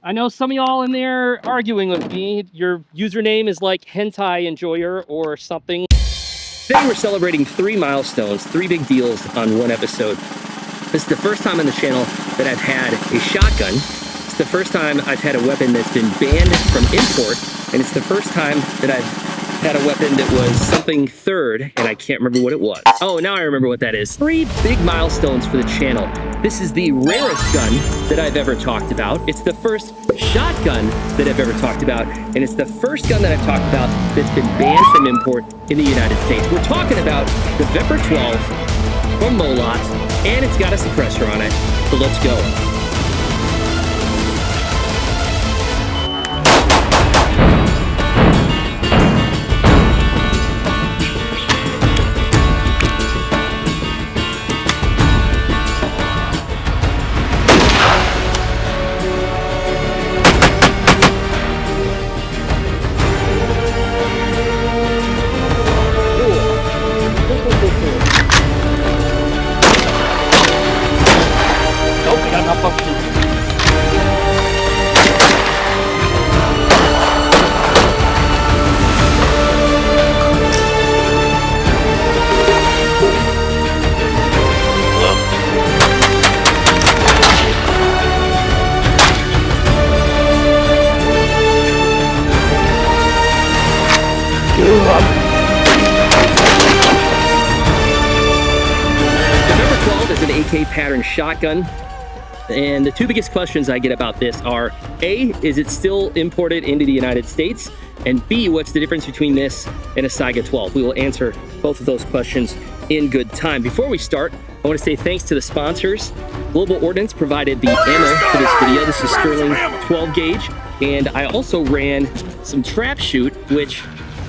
I know some of y'all in there arguing with me. Your username is like hentai enjoyer or something. Today we're celebrating 3 milestones, 3 big deals on one episode. This is the first time on the channel that I've had a shotgun. It's the first time I've had a weapon that's been banned from import, and it's the first time that I've had a weapon that was something third, and I can't remember what it was. Oh, now I remember what that is. 3 big milestones for the channel. This is the rarest gun that I've ever talked about. It's the first shotgun that I've ever talked about, and it's the first gun that I've talked about that's been banned from import in the United States. We're talking about the VEPR12 from Molot, and it's got a suppressor on it, so let's go. Pattern shotgun, and the 2 biggest questions I get about this are A, is it still imported into the United States, and B, what's the difference between this and a Saiga 12? We will answer both of those questions in good time. Before we start, I want to say thanks to the sponsors. Global Ordnance provided the ammo for this video. This is Sterling 12 gauge, and I also ran some trap shoot, which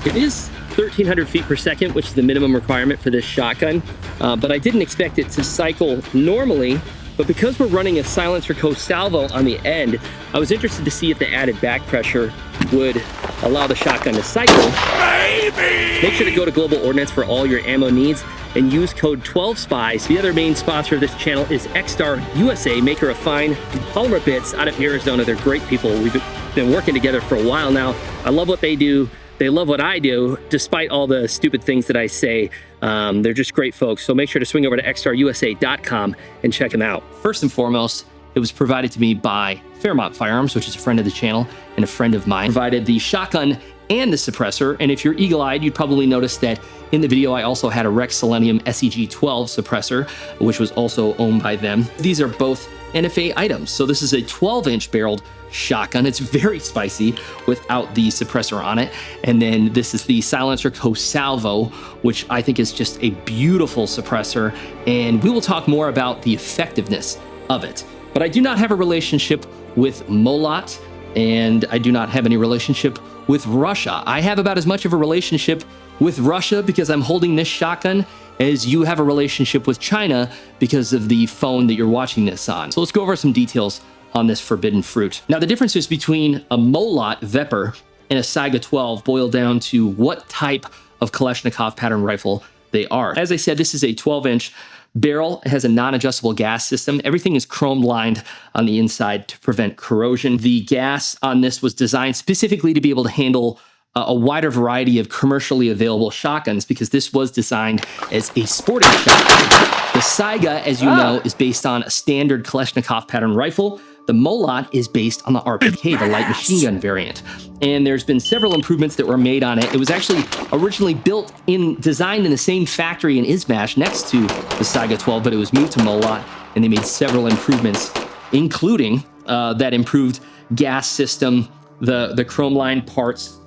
it is 1,300 feet per second, which is the minimum requirement for this shotgun. But I didn't expect it to cycle normally, but because we're running a SilencerCo salvo on the end, I was interested to see if the added back pressure would allow the shotgun to cycle. Baby! Make sure to go to Global Ordnance for all your ammo needs and use code 12SPIES. The other main sponsor of this channel is X-Star USA, maker of fine polymer bits out of Arizona. They're great people. We've been working together for a while now. I love what they do. They love what I do, despite all the stupid things that I say. They're just great folks. So make sure to swing over to xstarusa.com and check them out. First and foremost, it was provided to me by Fairmont Firearms, which is a friend of the channel and a friend of mine. Provided the shotgun and the suppressor. And if you're eagle-eyed, you'd probably notice that in the video, I also had a Rex Silentium SEG12 suppressor, which was also owned by them. These are both NFA items. So this is a 12-inch barreled shotgun. It's very spicy without the suppressor on it. And then this is the SilencerCo Salvo, which I think is just a beautiful suppressor. And we will talk more about the effectiveness of it. But I do not have a relationship with Molot, and I do not have any relationship with Russia. I have about as much of a relationship with Russia because I'm holding this shotgun as you have a relationship with China because of the phone that you're watching this on. So let's go over some details on this forbidden fruit. Now, the differences between a Molot VEPR and a Saiga 12 boil down to what type of Kalashnikov pattern rifle they are. As I said, this is a 12-inch barrel. It has a non-adjustable gas system. Everything is chrome lined on the inside to prevent corrosion. The gas on this was designed specifically to be able to handle a wider variety of commercially available shotguns because this was designed as a sporting shotgun. The Saiga, as you know, is based on a standard Kalashnikov pattern rifle. The Molot is based on the RPK, the light machine gun variant. And there's been several improvements that were made on it. It was actually originally designed in the same factory in Izmash next to the Saiga 12, but it was moved to Molot, and they made several improvements, including that improved gas system, the chrome-lined parts.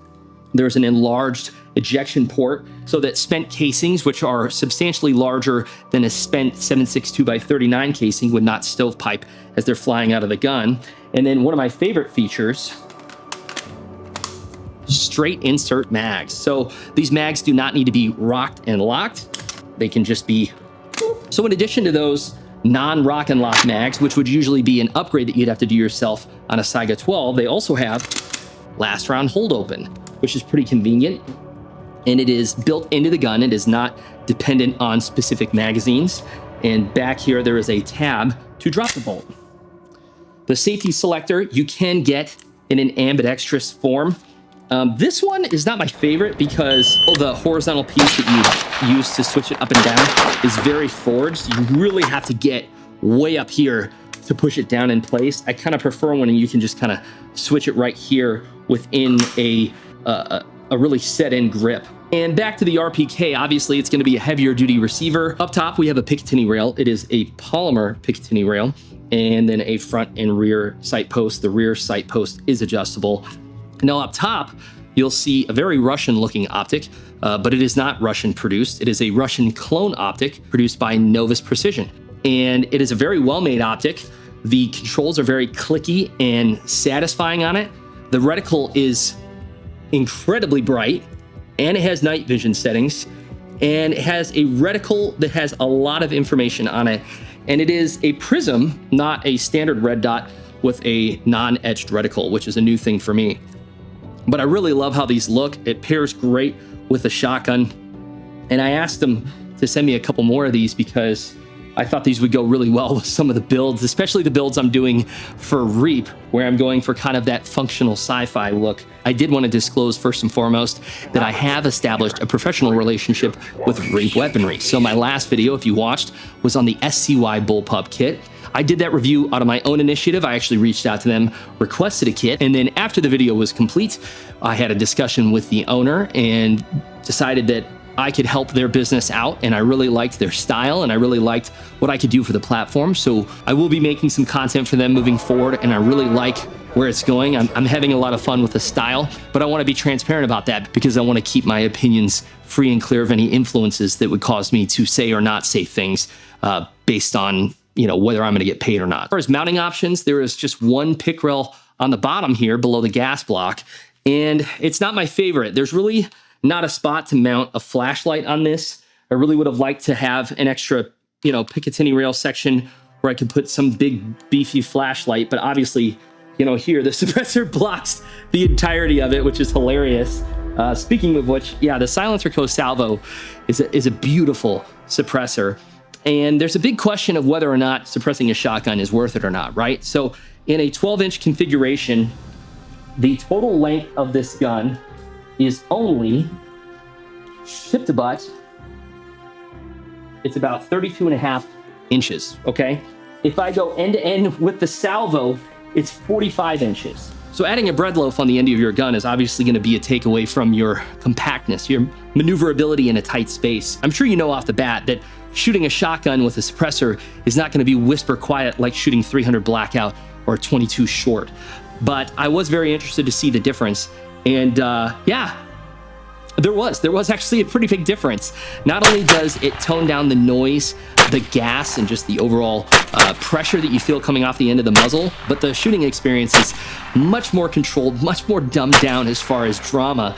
There's an enlarged ejection port so that spent casings, which are substantially larger than a spent 7.62x39 casing, would not stovepipe as they're flying out of the gun. And then one of my favorite features, straight insert mags. So these mags do not need to be rocked and locked. They can just be. So in addition to those non-rock and lock mags, which would usually be an upgrade that you'd have to do yourself on a Saiga 12, they also have last round hold open, which is pretty convenient. And it is built into the gun. It is not dependent on specific magazines. And back here, there is a tab to drop the bolt. The safety selector you can get in an ambidextrous form. This one is not my favorite because the horizontal piece that you use to switch it up and down is very forward. So you really have to get way up here to push it down in place. I kind of prefer when you can just kind of switch it right here within a really set-in grip. And back to the RPK, obviously it's going to be a heavier duty receiver. Up top, we have a Picatinny rail. It is a polymer Picatinny rail, and then a front and rear sight post. The rear sight post is adjustable. Now up top, you'll see a very Russian-looking optic, but it is not Russian-produced. It is a Russian clone optic produced by Novus Precision, and it is a very well-made optic. The controls are very clicky and satisfying on it. The reticle is incredibly bright, and it has night vision settings, and it has a reticle that has a lot of information on it, and it is a prism, not a standard red dot with a non-etched reticle, which is a new thing for me. But I really love how these look. It pairs great with the shotgun. And I asked them to send me a couple more of these because I thought these would go really well with some of the builds, especially the builds I'm doing for Reap, where I'm going for kind of that functional sci-fi look. I did want to disclose first and foremost that I have established a professional relationship with Reap Weaponry. So my last video, if you watched, was on the SCY Bullpup kit. I did that review out of my own initiative. I actually reached out to them, requested a kit, and then after the video was complete, I had a discussion with the owner and decided that I could help their business out, and I really liked their style, and I really liked what I could do for the platform. So I will be making some content for them moving forward, and I really like where it's going. I'm having a lot of fun with the style, but I want to be transparent about that because I want to keep my opinions free and clear of any influences that would cause me to say or not say things based on whether I'm going to get paid or not. As far as mounting options, there is just one pick rail on the bottom here below the gas block, and it's not my favorite. There's really not a spot to mount a flashlight on this. I really would have liked to have an extra, Picatinny rail section where I could put some big beefy flashlight, but obviously, here the suppressor blocks the entirety of it, which is hilarious. Speaking of which, yeah, the SilencerCo Salvo is a beautiful suppressor. And there's a big question of whether or not suppressing a shotgun is worth it or not, right? So in a 12-inch configuration, the total length of this gun is only, tip to butt, it's about 32.5 inches, okay? If I go end-to-end with the Salvo, it's 45 inches. So adding a bread loaf on the end of your gun is obviously going to be a takeaway from your compactness, your maneuverability in a tight space. I'm sure you know off the bat that shooting a shotgun with a suppressor is not going to be whisper quiet like shooting 300 blackout or 22 short. But I was very interested to see the difference. And yeah, there was actually a pretty big difference. Not only does it tone down the noise, the gas, and just the overall pressure that you feel coming off the end of the muzzle, but the shooting experience is much more controlled, much more dumbed down as far as drama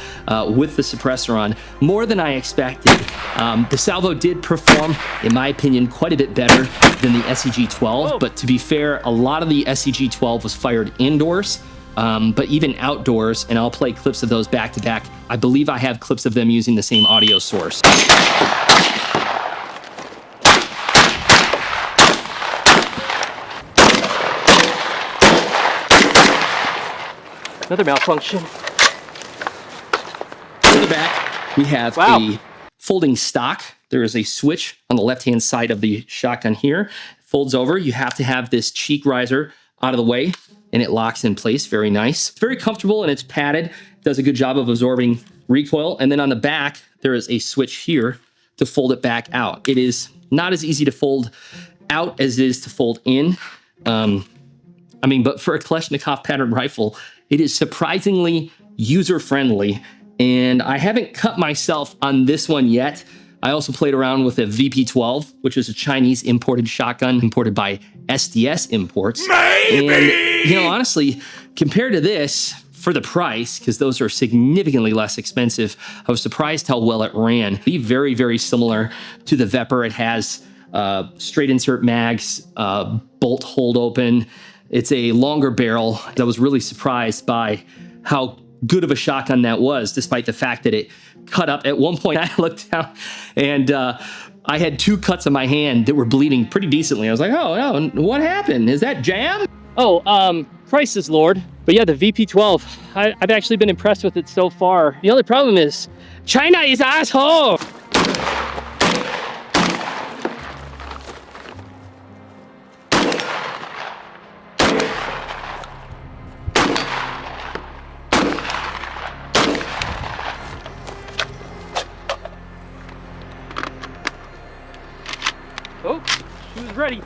with the suppressor on, more than I expected. The Salvo did perform, in my opinion, quite a bit better than the SEG-12, but to be fair, a lot of the SEG-12 was fired indoors. But even outdoors, and I'll play clips of those back to back. I believe I have clips of them using the same audio source. Another malfunction. In the back, we have a folding stock. There is a switch on the left-hand side of the shotgun here. It folds over. You have to have this cheek riser out of the way, and it locks in place. Very nice. It's very comfortable, and it's padded. It does a good job of absorbing recoil. And then on the back, there is a switch here to fold it back out. It is not as easy to fold out as it is to fold in. But for a Kalashnikov pattern rifle, it is surprisingly user-friendly. And I haven't cut myself on this one yet. I also played around with a VP12, which is a Chinese imported shotgun imported by SDS Imports. Maybe! And, honestly, compared to this, for the price, because those are significantly less expensive, I was surprised how well it ran. Be very, very similar to the VEPR. It has straight insert mags, bolt hold open. It's a longer barrel. I was really surprised by how good of a shotgun that was, despite the fact that it cut up. At one point, I looked down and I had 2 cuts on my hand that were bleeding pretty decently. I was like, oh, no, what happened? Is that jam? Christ is Lord. But yeah, the VP12, I've actually been impressed with it so far. The only problem is China is asshole. Oh, she was ready.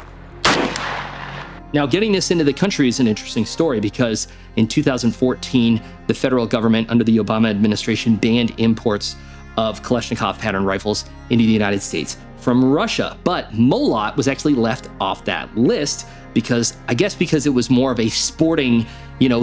Now, getting this into the country is an interesting story because in 2014, the federal government under the Obama administration banned imports of Kalashnikov pattern rifles into the United States from Russia. But Molot was actually left off that list because, I guess because it was more of a sporting,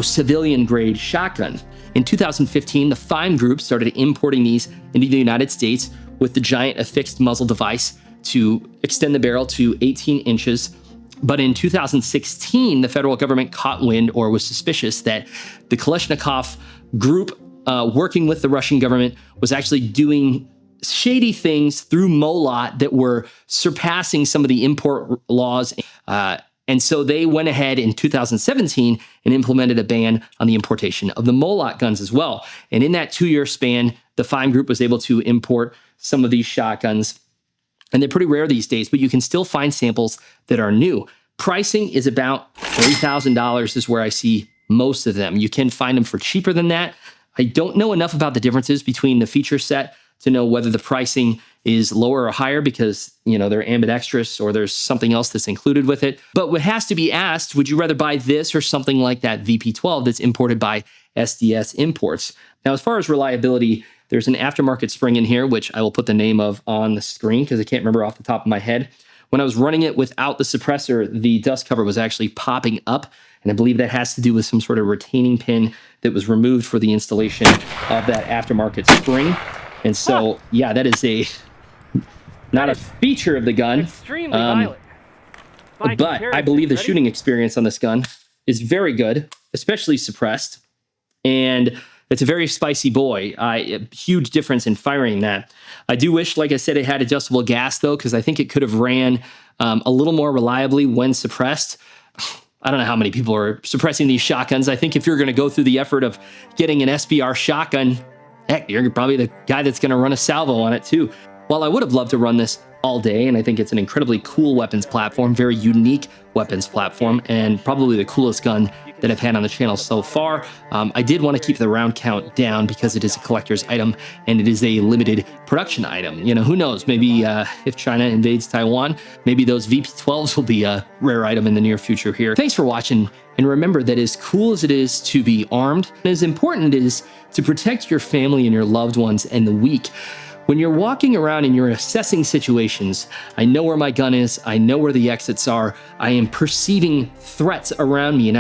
civilian grade shotgun. In 2015, the Fime Group started importing these into the United States with the giant affixed muzzle device to extend the barrel to 18 inches. But in 2016, the federal government caught wind or was suspicious that the Kalashnikov group working with the Russian government was actually doing shady things through Molot that were surpassing some of the import laws. And so they went ahead in 2017 and implemented a ban on the importation of the Molot guns as well. And in that 2-year span, the Fime Group was able to import some of these shotguns. And they're pretty rare these days, but you can still find samples that are new. Pricing is about $3,000 is where I see most of them. You can find them for cheaper than that. I don't know enough about the differences between the feature set to know whether the pricing is lower or higher because, they're ambidextrous or there's something else that's included with it. But what has to be asked, would you rather buy this or something like that VP12 that's imported by SDS Imports? Now, as far as reliability, there's an aftermarket spring in here, which I will put the name of on the screen because I can't remember off the top of my head. When I was running it without the suppressor, the dust cover was actually popping up. And I believe that has to do with some sort of retaining pin that was removed for the installation of that aftermarket spring. And so, yeah, that is not a feature of the gun. Extremely violent. But I believe the shooting experience on this gun is very good, especially suppressed. And it's a very spicy boy. A huge difference in firing that. I do wish, like I said, it had adjustable gas, though, because I think it could have ran a little more reliably when suppressed. I don't know how many people are suppressing these shotguns. I think if you're going to go through the effort of getting an SBR shotgun, heck, you're probably the guy that's going to run a salvo on it, too. While I would have loved to run this all day, and I think it's an incredibly cool weapons platform, very unique weapons platform, and probably the coolest gun that I've had on the channel so far. I did want to keep the round count down because it is a collector's item and it is a limited production item. Who knows? Maybe if China invades Taiwan, maybe those VP12s will be a rare item in the near future here. Thanks for watching, and remember that as cool as it is to be armed, as important it is to protect your family and your loved ones and the weak. When you're walking around and you're assessing situations, I know where my gun is, I know where the exits are, I am perceiving threats around me, and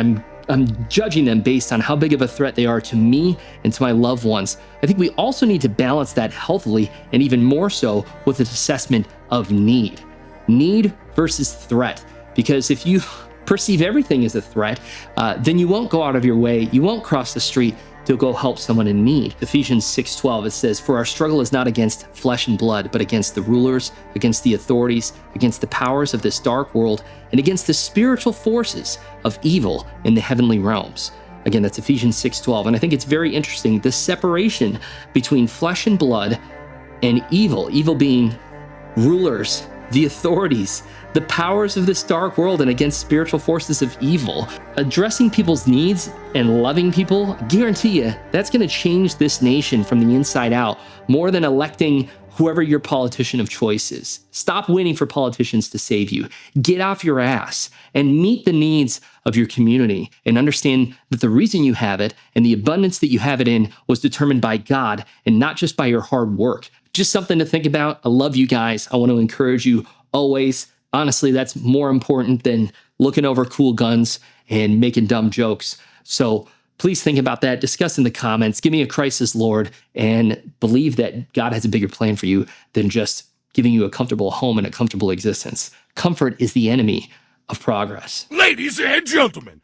I'm judging them based on how big of a threat they are to me and to my loved ones. I think we also need to balance that healthily, and even more so with an assessment of need. Need versus threat. Because if you perceive everything as a threat, then you won't go out of your way, you won't cross the street to go help someone in need. Ephesians 6:12, it says, "For our struggle is not against flesh and blood, but against the rulers, against the authorities, against the powers of this dark world, and against the spiritual forces of evil in the heavenly realms." Again, that's Ephesians 6:12. And I think it's very interesting, the separation between flesh and blood and evil, evil being rulers, the authorities, the powers of this dark world, and against spiritual forces of evil. Addressing people's needs and loving people, I guarantee you, that's going to change this nation from the inside out more than electing whoever your politician of choice is. Stop waiting for politicians to save you. Get off your ass and meet the needs of your community and understand that the reason you have it and the abundance that you have it in was determined by God and not just by your hard work. Just something to think about. I love you guys. I want to encourage you always. Honestly, that's more important than looking over cool guns and making dumb jokes. So please think about that. Discuss in the comments. Give me a crisis, Lord, and believe that God has a bigger plan for you than just giving you a comfortable home and a comfortable existence. Comfort is the enemy of progress. Ladies and gentlemen,